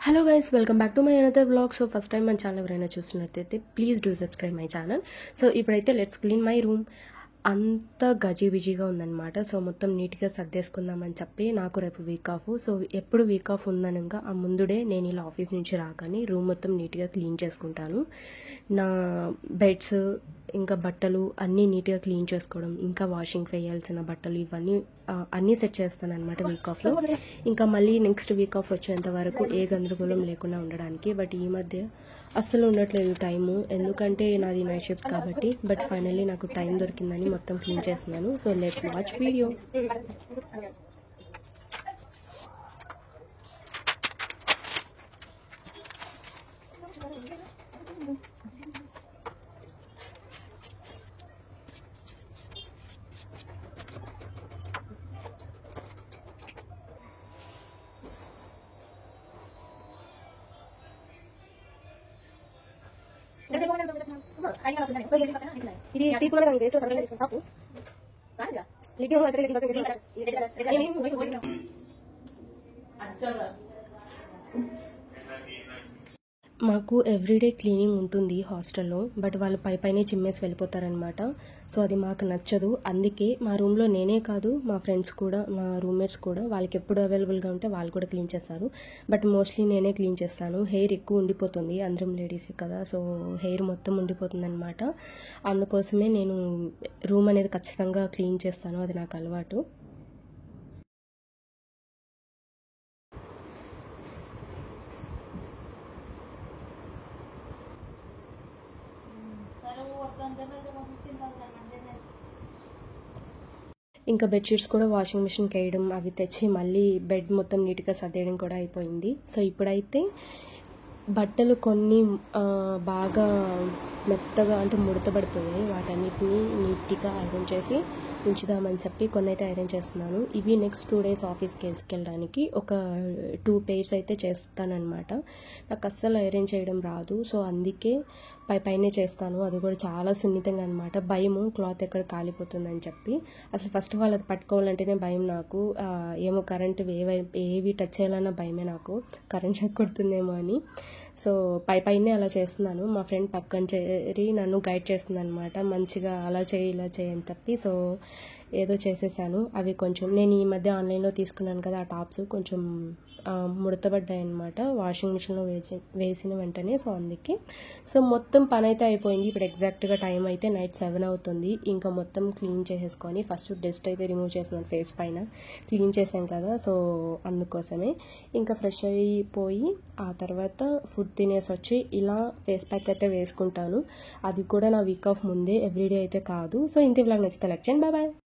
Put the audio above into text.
Hello guys, welcome back to my another vlog. So first time my channel ఎవరైనా చూస్తున్నట్లయితే please do subscribe my channel. So ఇప్పుడైతే let's clean my room. అంత గజిబిజిగా ఉందన్నమాట. So మొత్తం నీట్గా సర్దేసుకుందామని చెప్పి నాకు రేపు వీక్ ఆఫ్. సో ఎప్పుడు వీక్ ఆఫ్ ఉందనగా ఆ ముందుడే నేను ఇలా ఆఫీస్ నుంచి రాగానే రూమ్ మొత్తం నీట్గా క్లీన్ చేసుకుంటాను. నా బెడ్స్ ఇంకా బట్టలు అన్నీ నీట్గా క్లీన్ చేసుకోవడం, ఇంకా వాషింగ్ వేయాల్సిన బట్టలు ఇవన్నీ అన్నీ సెట్ చేస్తాను అనమాట వీక్ ఆఫ్లో. ఇంకా మళ్ళీ నెక్స్ట్ వీక్ ఆఫ్ వచ్చేంత వరకు ఏ గందరగోళం లేకుండా ఉండడానికి. బట్ ఈ మధ్య అస్సలు ఉండట్లేదు టైము, ఎందుకంటే నాది నైట్ షిఫ్ట్ కాబట్టి. బట్ ఫైనల్లీ నాకు టైం దొరికిందని మొత్తం క్లీన్ చేస్తున్నాను. So let's watch video. ఇది తీసుకున్నాను వేస్ట్ తీసుకుంటాపు మాకు ఎవ్రీడే క్లీనింగ్ ఉంటుంది హాస్టల్లో. బట్ వాళ్ళు పైనే చిమ్మేసి వెళ్ళిపోతారనమాట. సో అది మాకు నచ్చదు. అందుకే మా రూమ్లో నేనే కాదు, మా ఫ్రెండ్స్ కూడా, మా రూమ్మేట్స్ కూడా వాళ్ళకి ఎప్పుడు అవైలబుల్గా ఉంటే వాళ్ళు కూడా క్లీన్ చేస్తారు. బట్ మోస్ట్లీ నేనే క్లీన్ చేస్తాను. హెయిర్ ఎక్కువ ఉండిపోతుంది, అందరం లేడీసే కదా, సో హెయిర్ మొత్తం ఉండిపోతుంది అనమాట. అందుకోసమే నేను రూమ్ అనేది ఖచ్చితంగా క్లీన్ చేస్తాను, అది నాకు అలవాటు. ఇంకా బెడ్షీట్స్ కూడా వాషింగ్ మిషన్కి వేయడం, అవి తెచ్చి మళ్ళీ బెడ్ మొత్తం నీట్గా సర్దేయడం కూడా అయిపోయింది. సో ఇప్పుడైతే బట్టలు కొన్ని బాగా మెత్తగా అంటే ముడతపడిపోయాయి, వాటన్నిటిని నీట్గా ఐరన్ చేసి ఉంచుదామని చెప్పి కొన్ని అయితే ఐరన్ చేస్తున్నాను. ఇవి నెక్స్ట్ 2 days ఆఫీస్కి వేసుకెళ్ళడానికి ఒక 2 pairs అయితే చేస్తానన్నమాట. నాకు అస్సలు ఐరన్ చేయడం రాదు, సో అందుకే పైనే చేస్తాను. అది కూడా చాలా సున్నితంగా అనమాట. భయము క్లాత్ ఎక్కడ కాలిపోతుందని చెప్పి. అసలు ఫస్ట్ ఆఫ్ ఆల్ అది పట్టుకోవాలంటేనే భయం నాకు. ఏమో కరెంట్ ఏవి టచ్ చేయాలన్నా భయమే నాకు, కరెంట్ షాక్ కొడుతుందేమో అని. సో పైనే అలా చేస్తున్నాను. మా ఫ్రెండ్ పక్కన చేరి నన్ను గైడ్ చేస్తుంది అనమాట, మంచిగా అలా చేయి ఇలా చేయి అని చెప్పి. సో ఏదో చేసేసాను. అవి కొంచెం నేను ఈ మధ్య ఆన్లైన్లో తీసుకున్నాను కదా, ఆ టాప్స్ కొంచెం ముడతపడ్డాయి అనమాట వాషింగ్ మిషన్లో వేసిన వెంటనే. సో అందుకే సో మొత్తం పని అయితే అయిపోయింది. ఇప్పుడు ఎగ్జాక్ట్గా టైం అయితే నైట్ 7 అవుతుంది. ఇంకా మొత్తం క్లీన్ చేసేసుకొని ఫస్ట్ డస్ట్ అయితే రిమూవ్ చేస్తున్నాను ఫేస్ పైన, క్లీన్ చేసాం కదా, సో అందుకోసమే. ఇంకా ఫ్రెష్ అయిపోయి ఆ తర్వాత ఫుడ్ తినేసి వచ్చి ఇలా ఫేస్ ప్యాక్ అయితే వేసుకుంటాను. అది కూడా నా వీక్ ఆఫ్ ముందే, ఎవ్రీడే అయితే కాదు. సో ఇంత వ్లాగ్ నచ్చితే లైక్ చేయండి. Bye bye.